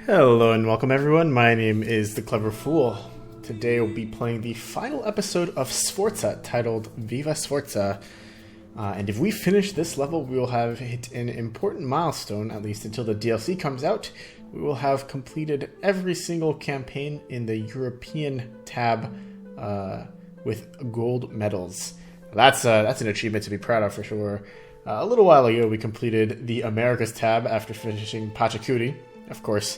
Hello and welcome everyone, my name is The Clever Fool. Today we'll be playing the final episode of Sforza, titled Viva Sforza. And if we finish this level, we will have hit an important milestone, at least until the DLC comes out. We will have completed every single campaign in the European tab with gold medals. That's an achievement to be proud of for sure. A little while ago, we completed the Americas tab after finishing Pachacudi. Of course,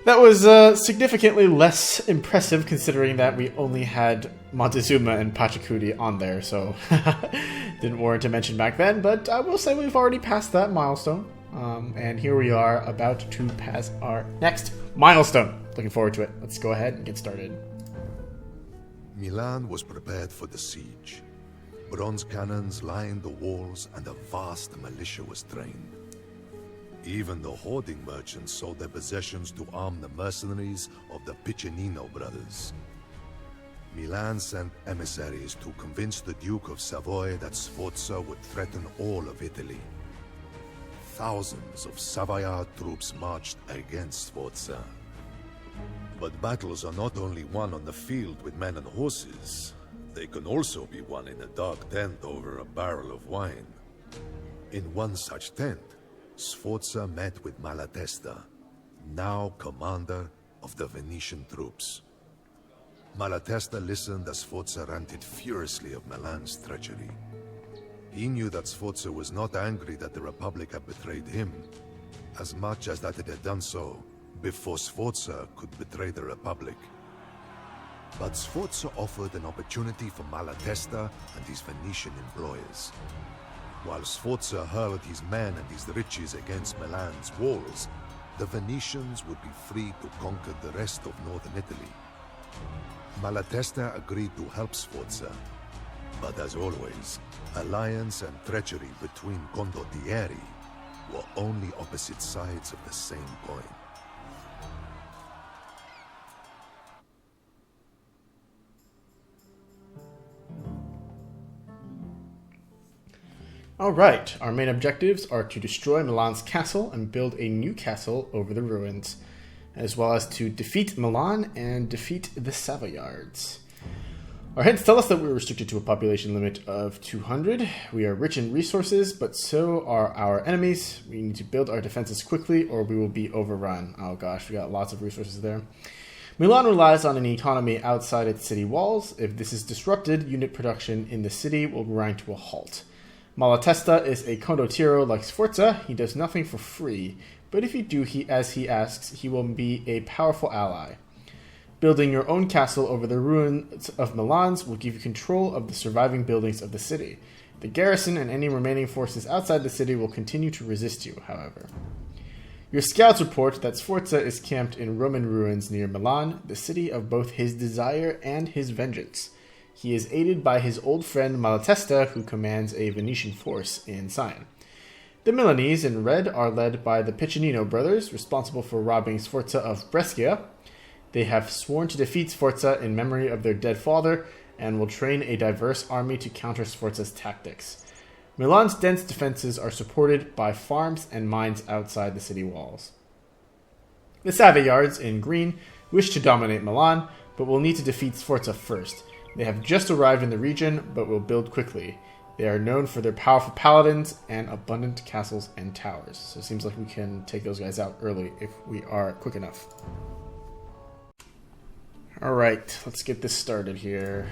that was significantly less impressive considering that we only had Montezuma and Pachacudi on there, so didn't warrant a mention back then, but I will say we've already passed that milestone. And here we are about to pass our next milestone. Looking forward to it. Let's go ahead and get started. Milan was prepared for the siege. Bronze cannons lined the walls and a vast militia was trained. Even the hoarding merchants sold their possessions to arm the mercenaries of the Piccinino brothers. Milan sent emissaries to convince the Duke of Savoy that Sforza would threaten all of Italy. Thousands of Savoyard troops marched against Sforza. But battles are not only won on the field with men and horses. They can also be won in a dark tent over a barrel of wine. In one such tent, Sforza met with Malatesta, now commander of the Venetian troops. Malatesta listened as Sforza ranted furiously of Milan's treachery. He knew that Sforza was not angry that the Republic had betrayed him, as much as that it had done so before Sforza could betray the Republic. But Sforza offered an opportunity for Malatesta and his Venetian employers. While Sforza hurled his men and his riches against Milan's walls, the Venetians would be free to conquer the rest of northern Italy. Malatesta agreed to help Sforza, but as always, alliance and treachery between condottieri were only opposite sides of the same coin. Alright, our main objectives are to destroy Milan's castle and build a new castle over the ruins, as well as to defeat Milan and defeat the Savoyards. Our hints tell us that we're restricted to a population limit of 200. We are rich in resources, but so are our enemies. We need to build our defenses quickly or we will be overrun. Oh gosh, we got lots of resources there. Milan relies on an economy outside its city walls. If this is disrupted, unit production in the city will grind to a halt. Malatesta is a condottiero like Sforza. He does nothing for free, but if you do as he asks, he will be a powerful ally. Building your own castle over the ruins of Milan's will give you control of the surviving buildings of the city. The garrison and any remaining forces outside the city will continue to resist you, however. Your scouts report that Sforza is camped in Roman ruins near Milan, the city of both his desire and his vengeance. He is aided by his old friend Malatesta, who commands a Venetian force in Sion. The Milanese in red are led by the Piccinino brothers, responsible for robbing Sforza of Brescia. They have sworn to defeat Sforza in memory of their dead father, and will train a diverse army to counter Sforza's tactics. Milan's dense defenses are supported by farms and mines outside the city walls. The Savoyards in green wish to dominate Milan, but will need to defeat Sforza first. They have just arrived in the region, but will build quickly. They are known for their powerful paladins and abundant castles and towers. So it seems like we can take those guys out early if we are quick enough. Alright, let's get this started here.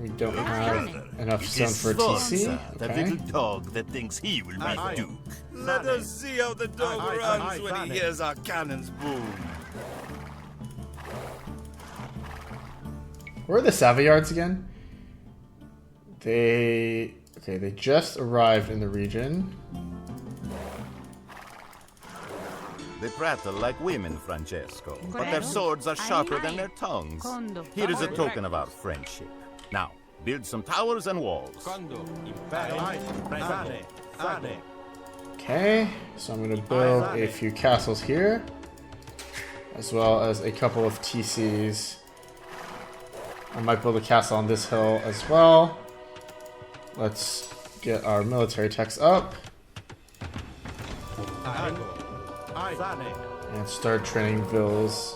We don't have enough stone for a TC. The little dog that thinks he will make Duke. Let us see how the dog runs when he hears our cannons boom. Where are the Savoyards again? They just arrived in the region. They prattle like women, Francesco, but their swords are sharper than their tongues. Here is a token of our friendship. Now, build some towers and walls. Okay, so I'm going to build a few castles here, as well as a couple of TCs. I might build a castle on this hill as well. Let's get our military techs up. and start training vills.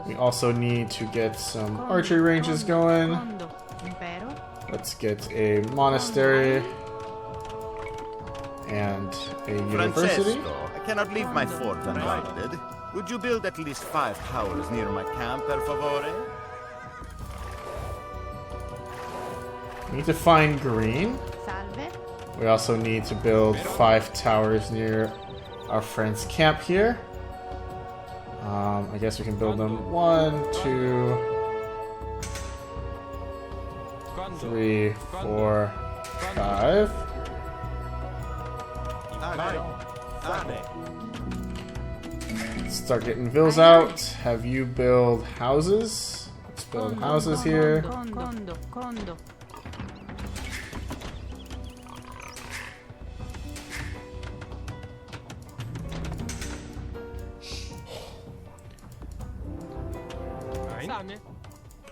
We also need to get some archery ranges going. Let's get a monastery and a university. Francesco, I cannot leave my fort unguarded. Would you build at least 5 towers near my camp, per favore? We need to find green. We also need to build 5 towers near our friend's camp here. I guess we can build them 1, 2, 3, 4, 5. Start getting vills out. Have you build houses. Let's build houses here.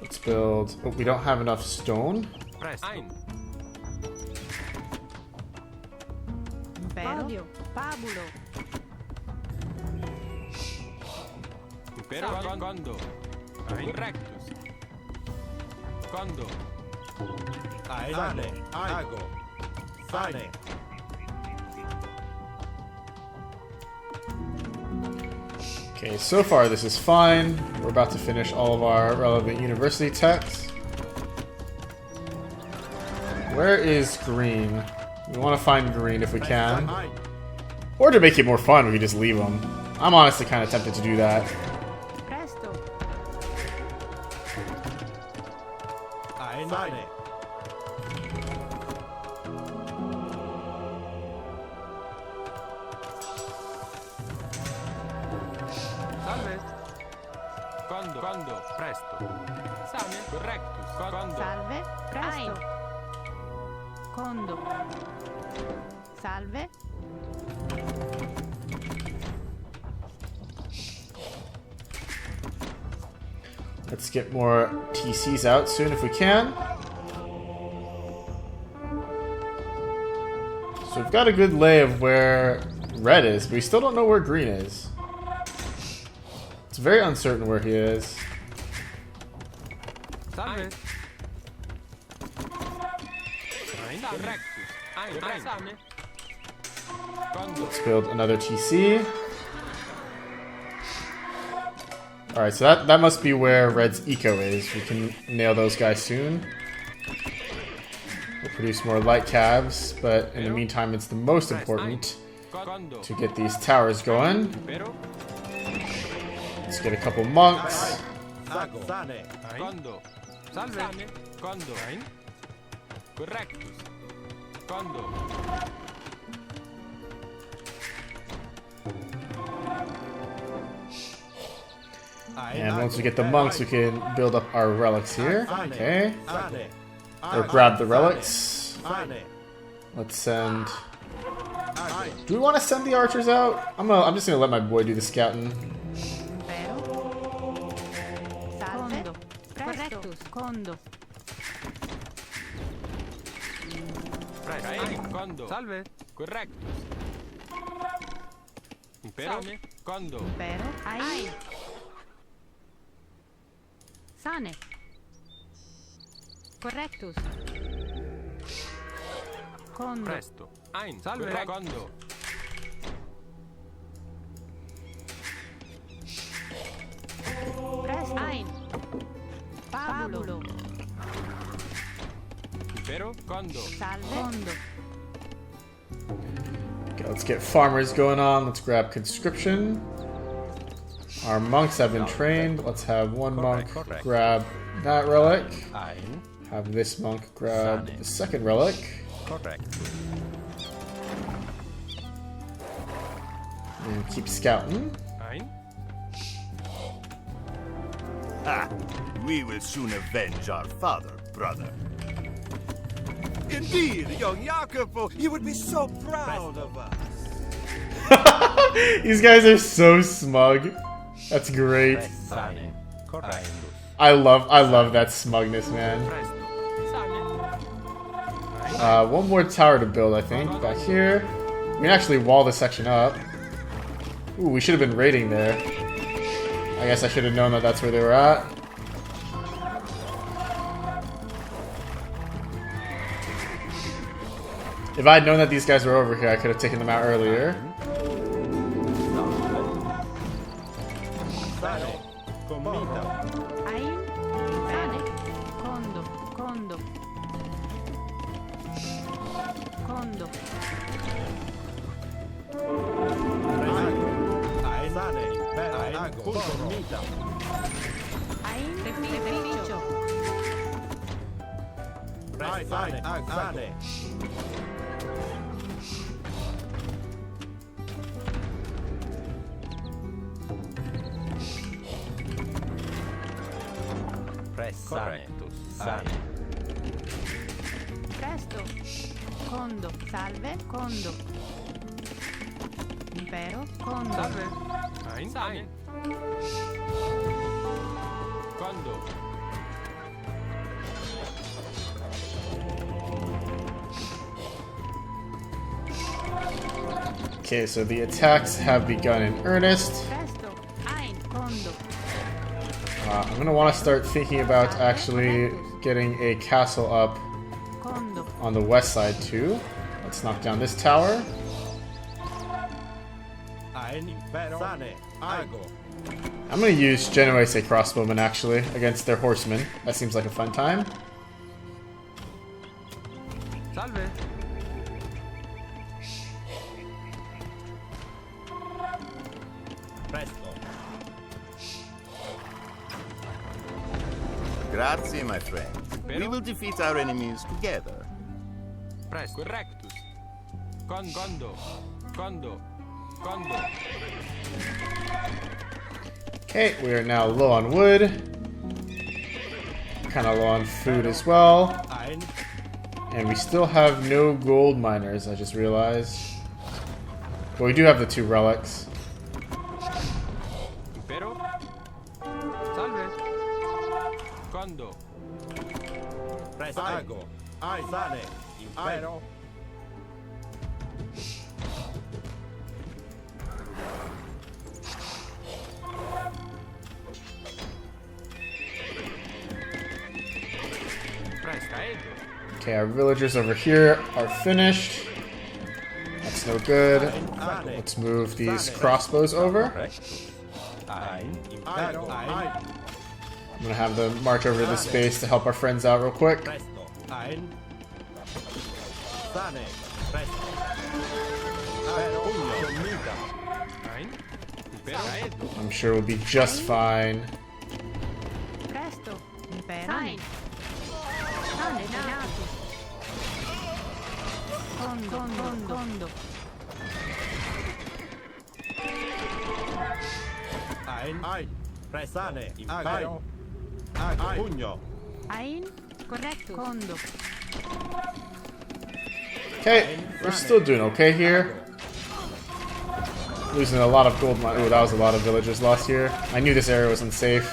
Let's build... Oh, we don't have enough stone. Okay, so far this is fine. We're about to finish all of our relevant university texts. Where is green? We want to find green if we can. Or to make it more fun, we can just leave them. I'm honestly kind of tempted to do that. Let's get more TCs out soon if we can. So we've got a good lay of where red is, but we still don't know where green is. It's very uncertain where he is. Let's build another TC. Alright, so that must be where red's eco is. We can nail those guys soon. We'll produce more light cabs, but in the meantime it's the most important to get these towers going. Let's get a couple monks. And once we get the monks, we can build up our relics here. Okay. Or grab the relics. Let's send... Do we want to send the archers out? I'm just gonna let my boy do the scouting. Salve. Correctus. Impero. Condo. Impero. Ai. Sane. Correctus. Condo. Presto. Ein. Salve. Condo. Presto. Ein. Pabulo. Impero. Condo. Salve. Condo. Okay, let's get farmers going on. Let's grab conscription. Our monks have been trained. Let's have one monk grab that relic. Have this monk grab the second relic. And keep scouting. Ah, we will soon avenge our father, brother. Indeed, young Jacopo, you would be so proud of us. These guys are so smug. That's great. I love that smugness, man. One more tower to build, I think, back here. We can actually wall this section up. Ooh, we should have been raiding there. I guess I should have known that that's where they were at. If I had known that these guys were over here, I could have taken them out earlier. Ein, sane, condo, condo. Condo. Ein, beneficio. Correctus. Sane. Presto. Condo, salve, condo. Impero, condo. Salve. Ein. Sane. Condo. Okay, so the attacks have begun in earnest. Presto. Ein, condo. I'm gonna want to start thinking about actually getting a castle up Condo. on the west side too. Let's knock down this tower. I'm gonna use Genoese crossbowmen actually against their horsemen. That seems like a fun time. Salve. Grazie, my friend. We will defeat our enemies together. Presto. Correctus. Condo. Condo. Condo. Okay, we are now low on wood. Kind of low on food as well. And we still have no gold miners, I just realized. But we do have the 2 relics. Impero. Salve. Condo. Okay, our villagers over here are finished. That's no good. Let's move these crossbows over. I'm gonna have them march over this base to help our friends out real quick. I'm sure we'll be just fine. Presto. Impero. Sane. Sane, nato. Condo, condo. Ein, correcto. Condo. Okay, we're still doing okay here. Losing a lot of gold mine. Ooh, that was a lot of villagers lost here. I knew this area was unsafe.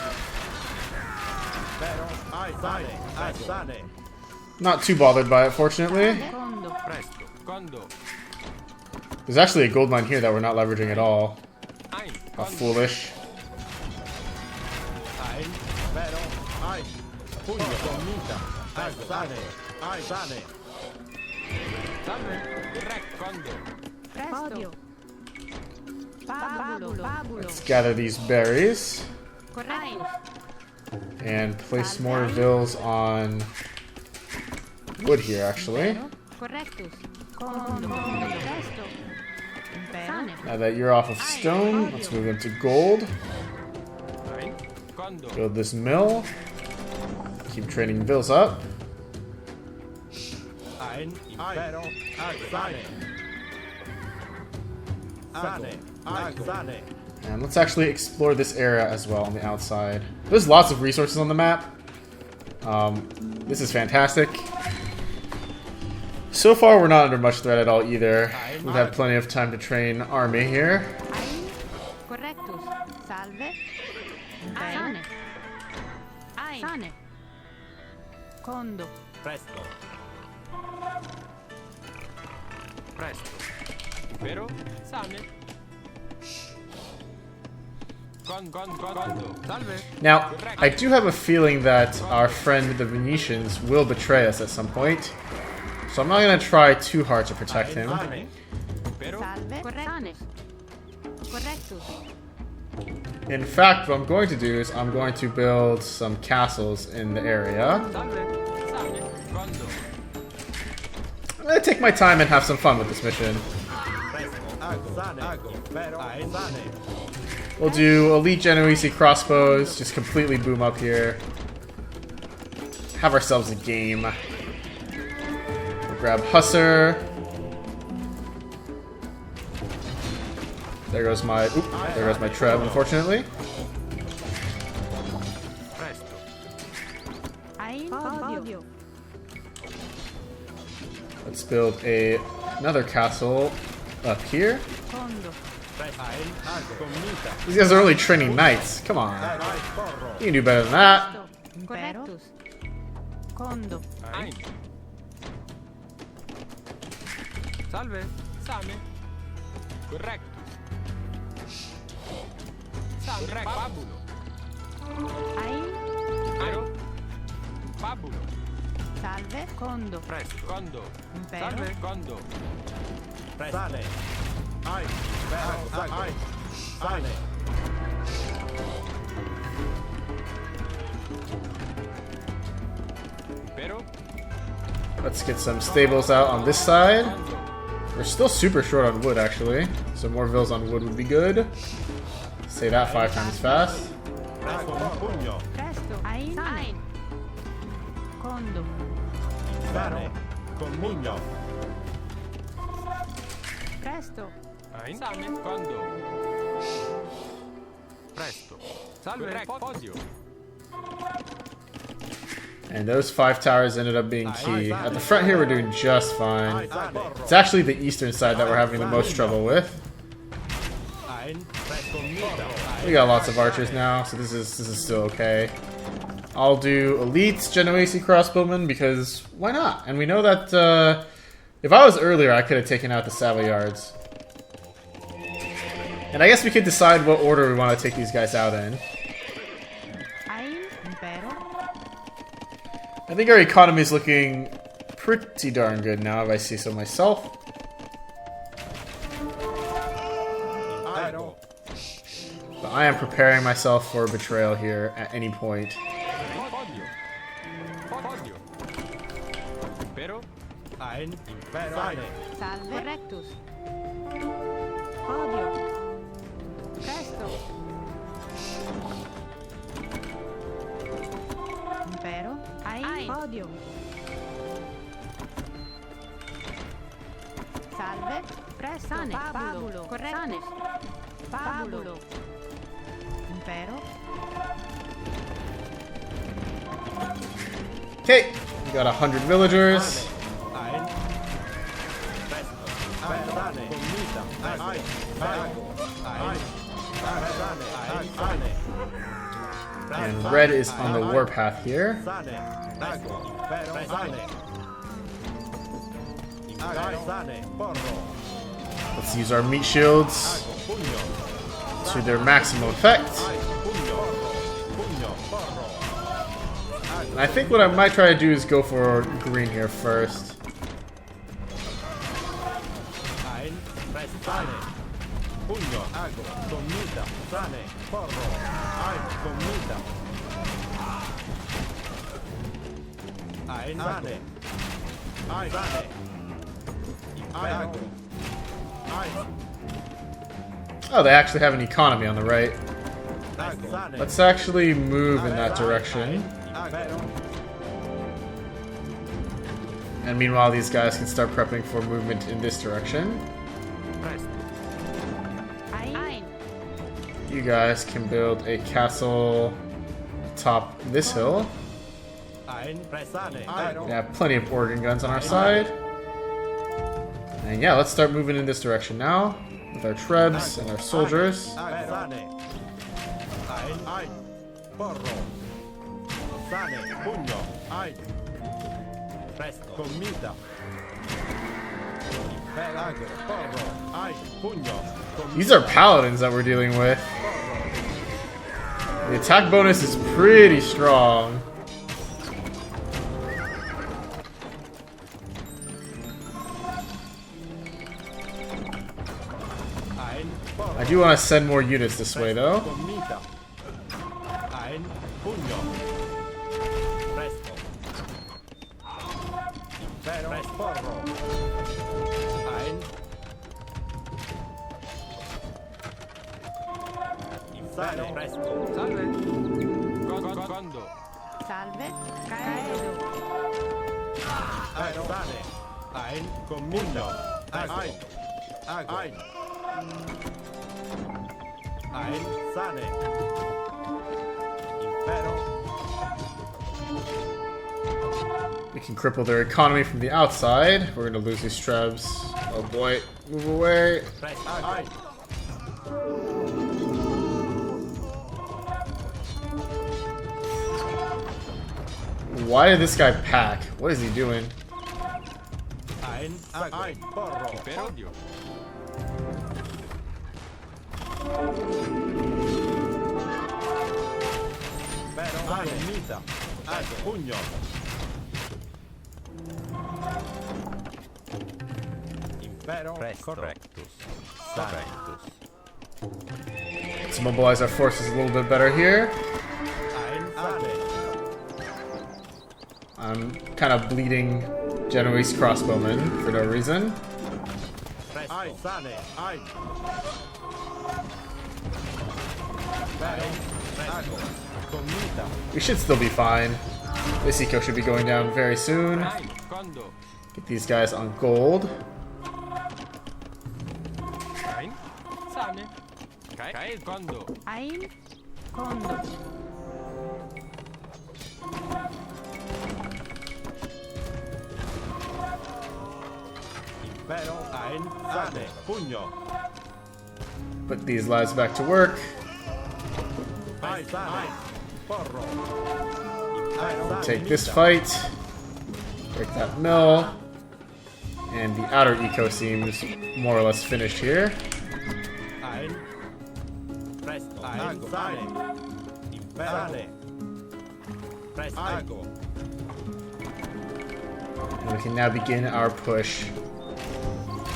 Not too bothered by it, fortunately. Condo. Presto. Condo. There's actually a gold mine here that we're not leveraging at all. Ein. How foolish. Salve. Correct. Condo. Presto. Pabulo. Let's gather these berries Correcto. and place more vills on wood here, actually. Correctus. Condo. Presto. Impero. Now that you're off of stone, let's move into gold. Ein. Condo. Build this mill. Keep trading vills up. And let's actually explore this area as well on the outside. There's lots of resources on the map. This is fantastic. So far, we're not under much threat at all either. We've had plenty of time to train army here. Ein. Correctus. Salve. Sane. Ein. Sane. Condo. Presto. Impero. Sane. Condo. Salve. Now, I do have a feeling that our friend the Venetians will betray us at some point. So I'm not going to try too hard to protect him. Impero. Salve. Correctus. Correctus. In fact, what I'm going to do is I'm going to build some castles in the area. Salve. Sane. Condo. I'm going to take my time and have some fun with this mission. We'll do elite Genoese crossbows, just completely boom up here. Have ourselves a game. We'll grab Hussar. There goes my Treb, unfortunately. Podio. Let's build another castle up here. Condo. These guys are only training knights. Come on. You can do better than that. Correctus. Condo. Ein. Salve. Sane. Correctus. Sane. Fabulo. Ein. Impero. Fabulo. Salve. Condo. Presto. Condo. Impero. Salve. Condo. Sale. Ai. Sale. Impero. Let's get some stables out on this side. We're still super short on wood, actually. So more vills on wood would be good. Say that 5 times fast. Pugno. Presto. Ein. Condo. Sale. Con mugno. Presto. Ein. Sane. Condo. Presto. Salve. Podio. And those 5 towers ended up being key. At the front here, we're doing just fine. It's actually the eastern side that we're having the most trouble with. We got lots of archers now, so this is still okay. I'll do elite Genoese crossbowmen because why not? And we know that if I was earlier, I could have taken out the Savoyards. And I guess we could decide what order we want to take these guys out in. Ein. Impero. I think our economy is looking pretty darn good now, if I say so myself. But I am preparing myself for betrayal here at any point. Podio. Podio. Impero. Ein. Impero. Salve. Correctus. Podio. Presto. Impero. Ein. Podio. Salve. Presto. Sane. Fabulo. Correctus. Fabulo. Impero. Okay, we got 100 villagers. And red is on the warpath here. Let's use our meat shields to their maximum effect. And I think what I might try to do is go for green here first. Oh, they actually have an economy on the right. Let's actually move in that direction. And meanwhile, these guys can start prepping for movement in this direction. Ein. You guys can build a castle atop this hill. We have plenty of organ guns on our side. And yeah, let's start moving in this direction now with our trebs and our soldiers. Agro, porro, ai, pugno. These are paladins that we're dealing with. The attack bonus is pretty strong. Ein, porro, I do want to send more units this way, though. commita. Ein, pugno. Presto. Impero, porro. Ein. Impero, presto. Salve. Quando. Salve. Caedo. Ein, sane. Ein, commita. Ein. Ein. Ein, sane. Impero. We can cripple their economy from the outside. We're gonna lose these trebs. Oh boy, move away. Presto. Ein. Why did this guy pack? What is he doing? Ein, ein, porro. Impero. Odio. Impero, commita. Ein, pugno. Impero, correctus. Correctus. Let's mobilize our forces a little bit better here. Ein, sane. I'm kind of bleeding Genoese crossbowmen for no reason. Ein, sane. Ein. Impero, presto. Commita. We should still be fine. This eco should be going down very soon. Ein. Quando. Get these guys on gold. Ein. Same. Cae. Quando. Ein. Condo. Impero, ein, sane. Pugno. Put these lads back to work. Ein, sane. Porro. Impero, sane. Take this fight. Break that mill. And the outer eco seems more or less finished here. Ein. Presto. Ein, sane. Impero. Sane. Presto. Ago. And we can now begin our push.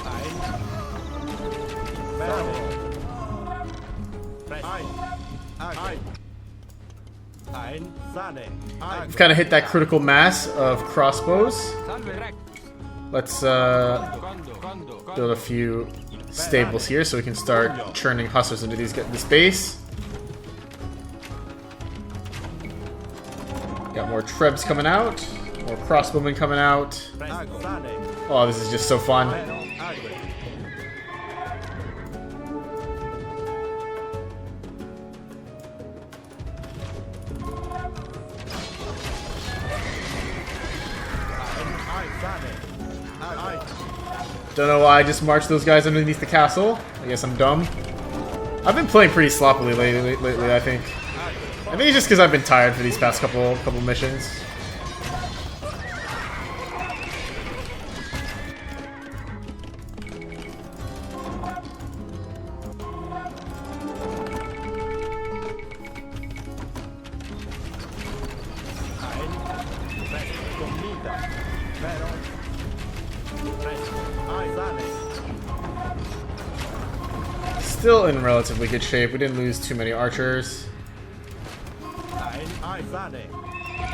Ein. Impero. Presto. Ein. Ein. Ein, sane. Ein. We've kind of hit that critical mass of crossbows. Salve Rex. Let's Quando. build a few stables here so we can start churning hustlers into this base. Got more trebs coming out, more crossbowmen coming out. Presto. Sane. Oh, this is just so fun. Impero. Ago. Ein, sane. Ein. Don't know why I just marched those guys underneath the castle. I guess I'm dumb. I've been playing pretty sloppily lately, I think. I think it's just because I've been tired for these past couple missions. Ein. Presto. Commita. Impero. Presto. Ein, sane. Still in relatively good shape. We didn't lose too many archers. Ein, sane.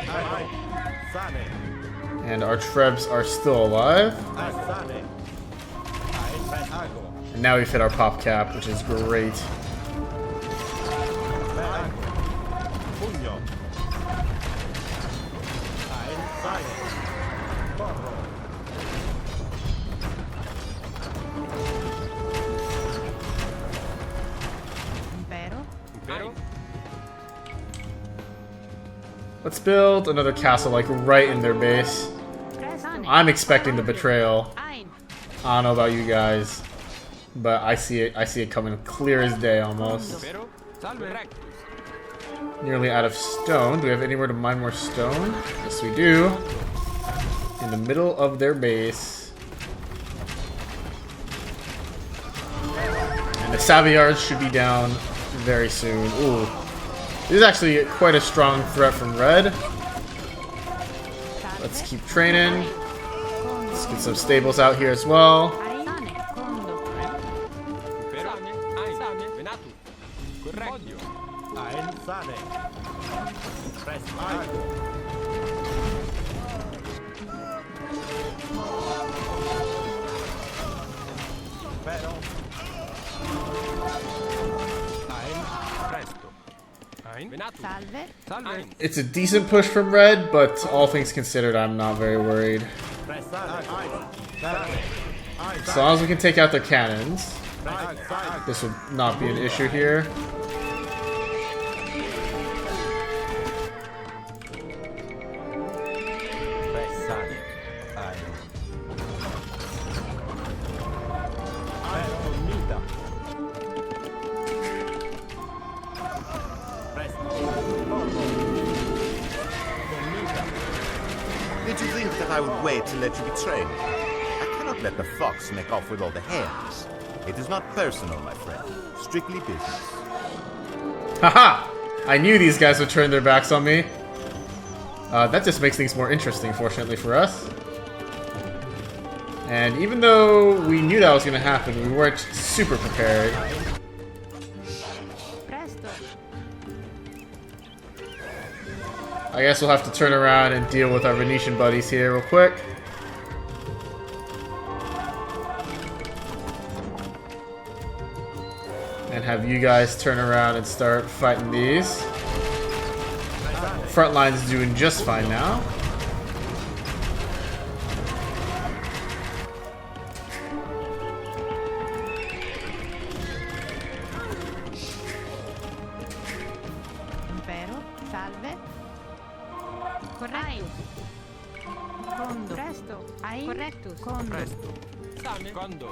Ein, sane. And our trebs are still alive. Ein, sane. Ein, ago. And now we've hit our pop cap, which is great. Ago. Pugno. Ein, sane. Porro. Impero. Let's build another castle, like, right in their base. Sane. I'm expecting the betrayal. Ein. I don't know about you guys, but I see it coming clear as day almost. Impero. Salve Rex. Nearly out of stone. Do we have anywhere to mine more stone? Yes, we do. In the middle of their base. The Savoyards should be down very soon. Ooh. This is actually quite a strong threat from red. Let's keep training. Let's get some stables out here as well. Sane. Condo. Impero. Same. Venatu. Corretto. Ein Sane. Presto. Ago. Pero. Ein. Presto. Ein. Venatu. Salve. Salve. It's a decent push from red, but all things considered, I'm not very worried. Pressare. Sane. As long as we can take out their cannons, this would not be an issue here. Pressare. Ein. Pero unita. Presto. Unita. Did you think that I would wait to let you be trained? I cannot let the fox make off with all the hens. It is not personal, my friend. Strictly business. Haha! I knew these guys would turn their backs on me. That just makes things more interesting, fortunately for us. And even though we knew that was going to happen, we weren't super prepared. Presto. I guess we'll have to turn around and deal with our Venetian buddies here real quick. And have you guys turn around and start fighting these. Front line's doing just fine now. Impero. Salve. Corretto. Condo. Presto. Ai. Correctus. Condo. Presto. Same. Condo.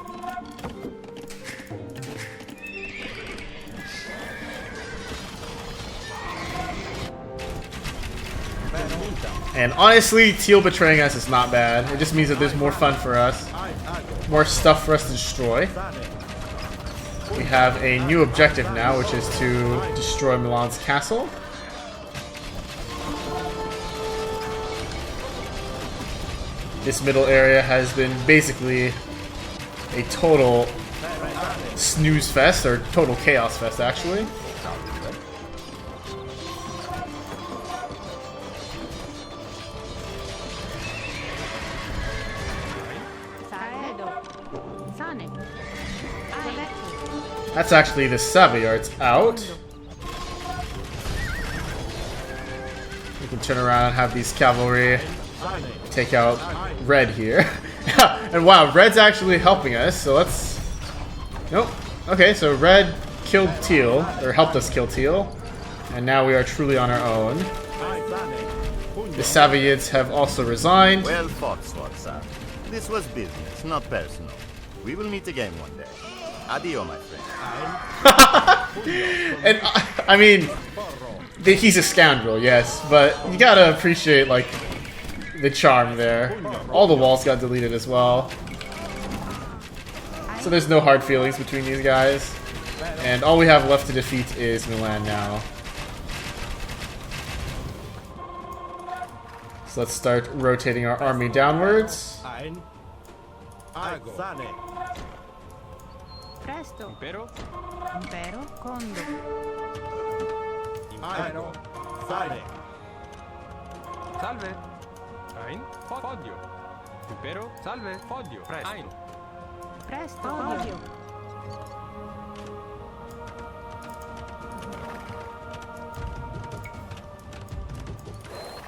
And honestly, teal betraying us is not bad. It just means that there's more fun for us. More stuff for us to destroy. We have a new objective now, which is to destroy Milan's castle. This middle area has been basically a total snooze fest, or total chaos fest, actually. Caedo. Sane. Correctus. That's actually the Savoyards out. We can turn around and have these cavalry take out red here. And wow, red's actually helping us, so let's... Nope. Okay, so red killed teal, or helped us kill teal. And now we are truly on our own. The Savoyards have also resigned. Well fought, Sforza. This was business, not personal. We will meet again one day. Addio, my friend. And I mean, he's a scoundrel, yes, but you gotta appreciate, like, the charm there. All the walls got deleted as well. So there's no hard feelings between these guys. And all we have left to defeat is Milan now. So let's start rotating our army downwards. Ein. Ago. Sane. Presto. Impero. Impero. Condo. Impero. Sane. Salve. Ein. Fodio. Impero. Salve. Fodio. Presto. Ein. Presto. Odio.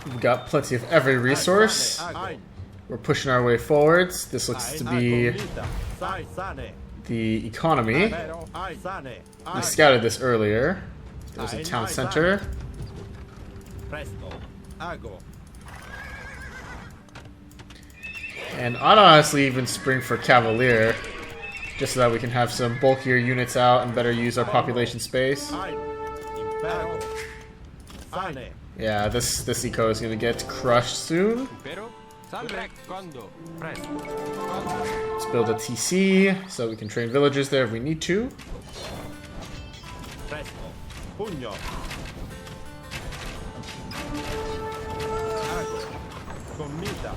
We've got plenty of every resource. Ein. We're pushing our way forwards. This looks to be Sane. the economy. Pero. Sane. We scouted this earlier. There's a town center. Presto. Ago. And I'd honestly even spring for Cavalier, just so that we can have some bulkier units out and better use our population space. Ein. Impero. Sane. Yeah, this eco is gonna get crushed soon. Impero. Salve. Quando? Presto. Let's build a TC so we can train villagers there if we need to. Presto. Pugno. Ago. Commita.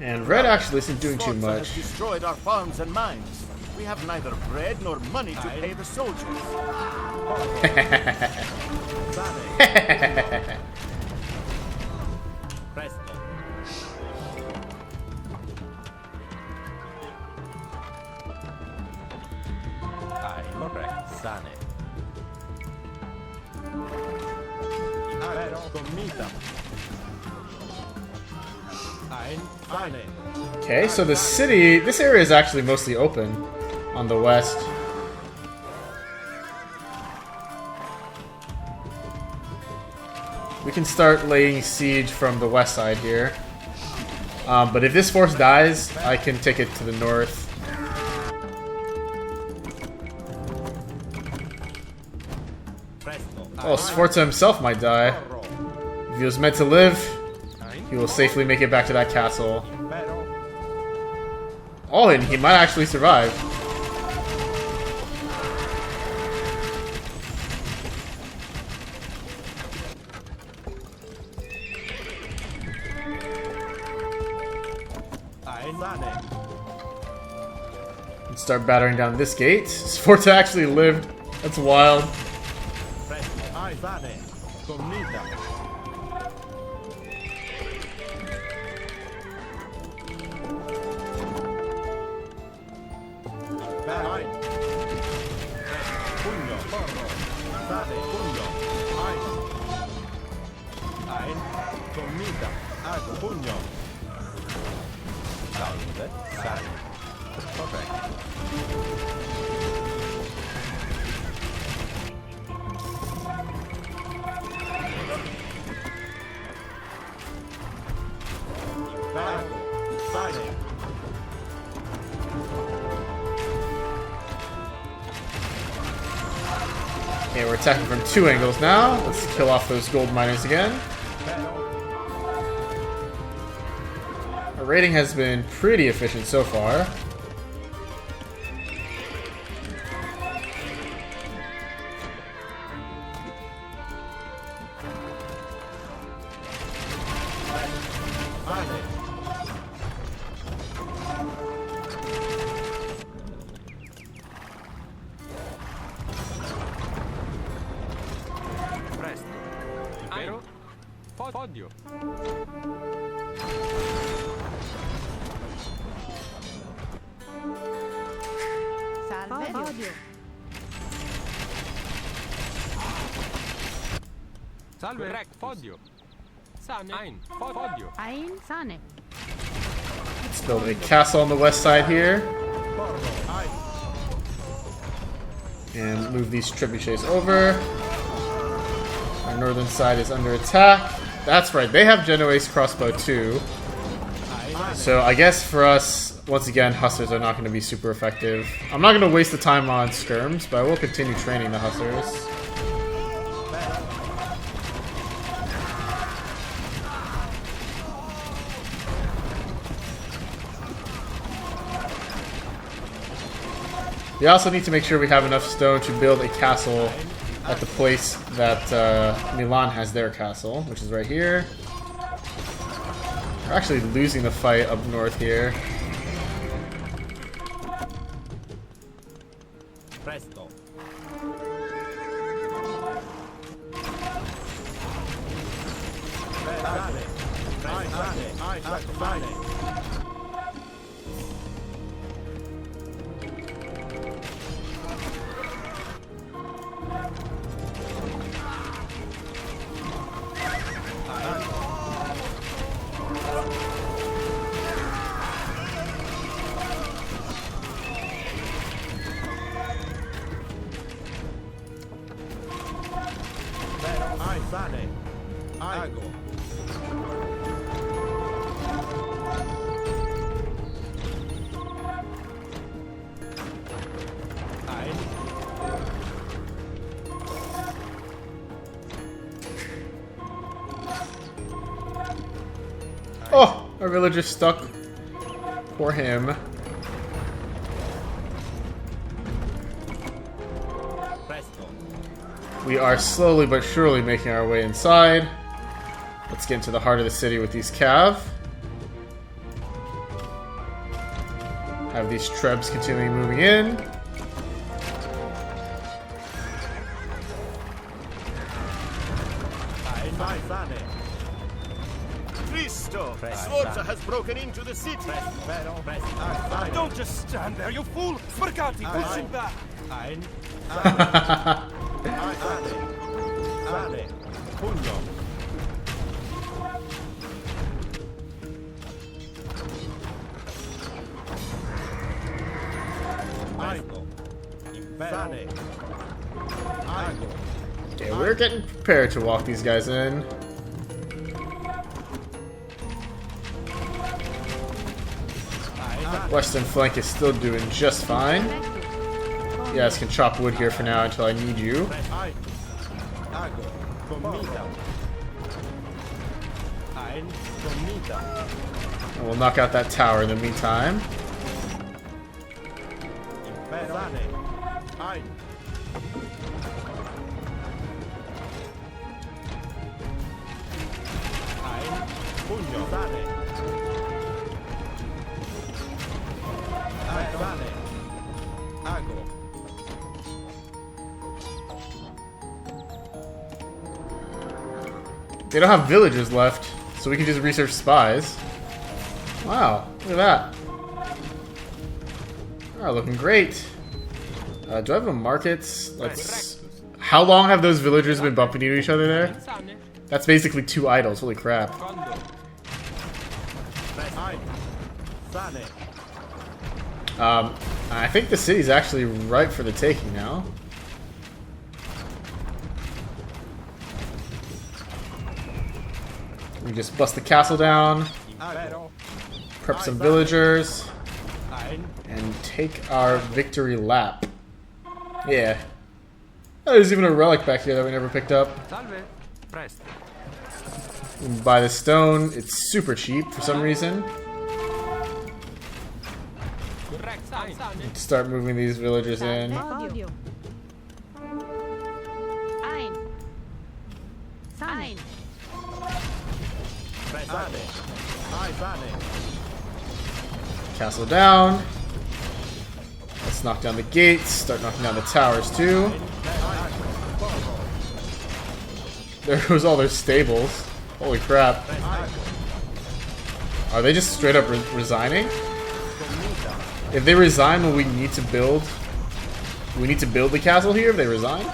And red actually isn't doing too Sforza has much. destroyed our farms and mines. We have neither bread nor money to pay the soldiers. Sane. Presto. Correct. Sane. Vero. Commita. Sane. Okay, so the city, this area is actually mostly open on the west. We can start laying siege from the west side here. But if this force dies, I can take it to the north. Presto. Oh, Sforza himself might die. If he was meant to live, he will safely make it back to that castle. Vero. Oh, and he might actually survive. Sane. Let's start battering down this gate. Sforza actually lived. That's wild. Presto. Sane. Commita. Vero. Pugno. Porro. Sane. Pugno. Commita. Ago. Pugno. Salve. Sane. Corretto. Vero. Sane. Okay, we're attacking from two angles now. Let's kill off those gold miners again. Our raiding has been pretty efficient so far. Presto. Vero. Fodio. Salve. Odio. Salve. Correct. Fodio. Sane. Ein. Fodio. Ein. Sane. Let's build a castle on the west side here. And move these trebuchets over. Our northern side is under attack. That's right, they have Genoese crossbow too. So I guess for us, once again, hussars are not going to be super effective. I'm not going to waste the time on skirms, but I will continue training the hussars. We also need to make sure we have enough stone to build a castle at the place that Milan has their castle, which is right here. We're actually losing the fight up north here. Presto. Sane. Ago. Oh, our villager's stuck. Poor him. Presto. We are slowly but surely making our way inside. Let's get into the heart of the city with these cav. Have these trebs continually moving in. Cristo! Sforza has broken into the city! Don't just stand there, you fool! Sbarcati, push him back! Sane. Pugno. Aigo. Sane. Aigo. Okay, we're getting prepared to walk these guys in. Western flank is still doing just fine. You guys can chop wood here for now until I need you. Ago. Comida. Ein. Comida. And we'll knock out that tower in the meantime. Sane. Ein. Ein. Pugno. Sane. Sane. Ago. They don't have villagers left, so we can just research spies. Wow, look at that. Oh, looking great. Do I have a market? Let's. How long have those villagers been bumping into each other there? Sane. That's basically 2 idols. Holy crap. Quando? Ein. Sane. I think the city's actually ripe for the taking now. We just bust the castle down, Impero. prep some villagers, Ein. and take our victory lap. Yeah. Oh, there's even a relic back here that we never picked up. Salve. Presto. We can buy the stone. It's super cheap for some reason. Correct. Sane. Start moving these villagers in. Podio. Ein. Sane. Sane. Ai. Sane. Castle down. Let's knock down the gates. Start knocking down the towers too. There goes all their stables. Holy crap. Are they just straight up resigning? If they resign, will we need to build? We need to build the castle here if they resign?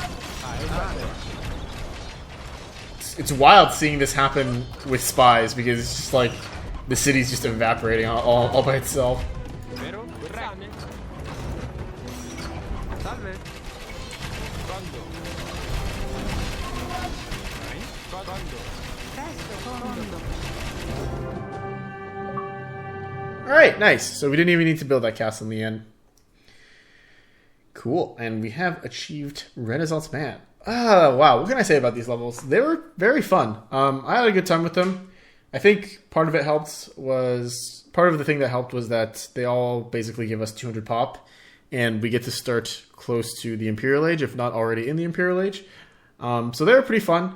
It's wild seeing this happen with spies because it's just like the city's just evaporating all by itself. Vero? Sane. Salve. Quando? Ein. Quando? Presto. Condo. Alright, nice. So we didn't even need to build that castle in the end. Cool. And we have achieved Renaissance Man. Ah, wow. What can I say about these levels? They were very fun. I had a good time with them. I think part of the thing that helped was that they all basically give us 200 pop, and we get to start close to the Imperial Age, if not already in the Imperial Age. So they were pretty fun.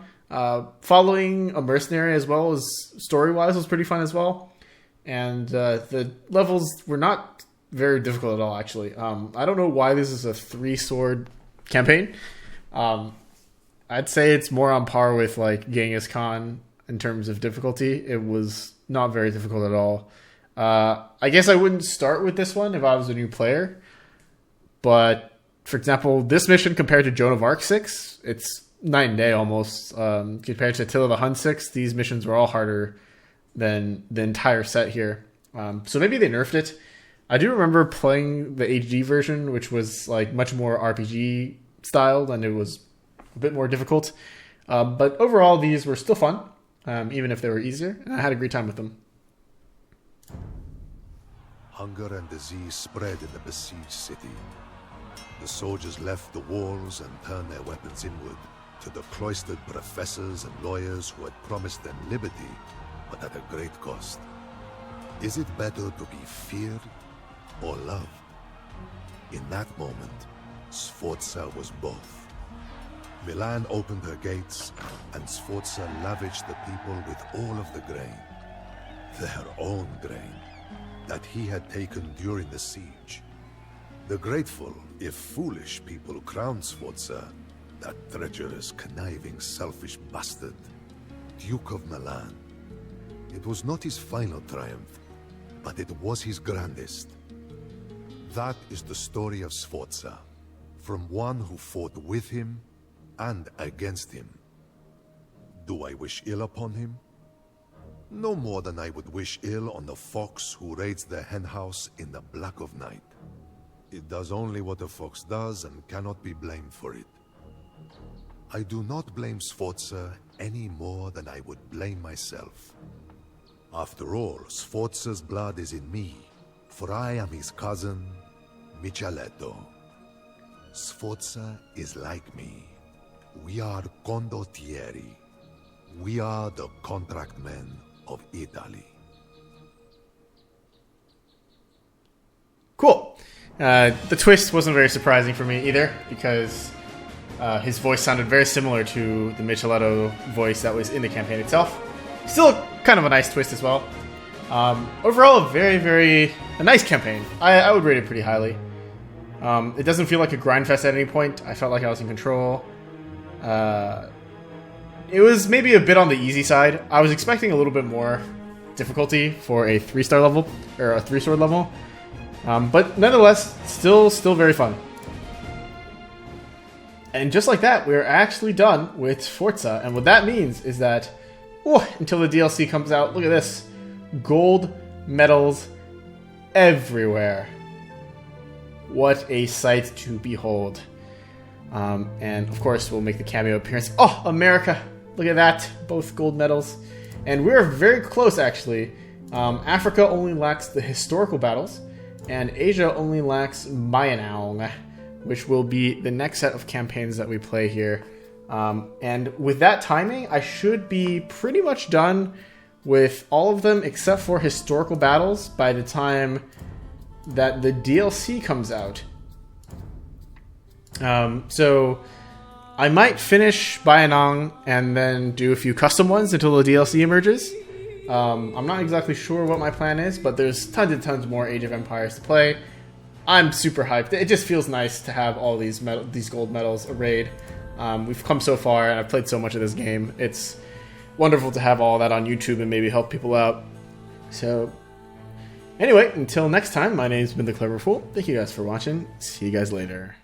Following a mercenary as well as story-wise was pretty fun as well. And the levels were not very difficult at all, actually. I don't know why this is a 3-sword campaign. I'd say it's more on par with like Genghis Khan in terms of difficulty. It was not very difficult at all. I guess I wouldn't start with this one if I was a new player. But, for example, this mission compared to Joan of Arc 6, it's night and day almost. Compared to Attila the Hun 6, these missions were all harder than the entire set here. So maybe they nerfed it. I do remember playing the HD version, which was like much more RPG styled, and it was a bit more difficult. But overall, these were still fun, even if they were easier, and I had a great time with them. Hunger and disease spread in the besieged city. The soldiers left the walls and turned their weapons inward to the cloistered professors and lawyers who had promised them liberty, but at a great cost. Is it better to be feared or loved? In that moment, Sforza was both. Milan opened her gates, and Sforza lavished the people with all of the grain, their own grain, that he had taken during the siege. The grateful, if foolish, people crowned Sforza, that treacherous, conniving, selfish bastard, Duke of Milan. It was not his final triumph, but it was his grandest. That is the story of Sforza, from one who fought with him and against him. Do I wish ill upon him? No more than I would wish ill on the fox who raids the henhouse in the black of night. It does only what a fox does and cannot be blamed for it. I do not blame Sforza any more than I would blame myself. After all, Sforza's blood is in me, for I am his cousin, Micheletto. Sforza is like me. We are condottieri. We are the contract men of Italy. Cool. The twist wasn't very surprising for me either, because his voice sounded very similar to the Micheletto voice that was in the campaign itself. Still kind of a nice twist as well. Overall, a nice campaign. I would rate it pretty highly. It doesn't feel like a grind fest at any point. I felt like I was in control. It was maybe a bit on the easy side. I was expecting a little bit more difficulty for a 3-star level, or a 3-sword level. But nonetheless, still very fun. And just like that, we're actually done with Sforza. And what that means is that, until the DLC comes out, look at this. Gold medals everywhere. What a sight to behold. And of course, we'll make the cameo appearance. Oh, America! Look at that. Both gold medals. And we're very close, actually. Africa only lacks the historical battles, and Asia only lacks Bayanaung, which will be the next set of campaigns that we play here. And with that timing, I should be pretty much done with all of them except for historical battles by the time that the DLC comes out. So I might finish Bayanaung and then do a few custom ones until the DLC emerges. I'm not exactly sure what my plan is, but there's tons and tons more Age of Empires to play. I'm super hyped. It just feels nice to have all these gold medals arrayed. We've come so far, and I've played so much of this game. It's wonderful to have all that on YouTube and maybe help people out. So, anyway, until next time, my name's been The Clever Fool. Thank you guys for watching. See you guys later.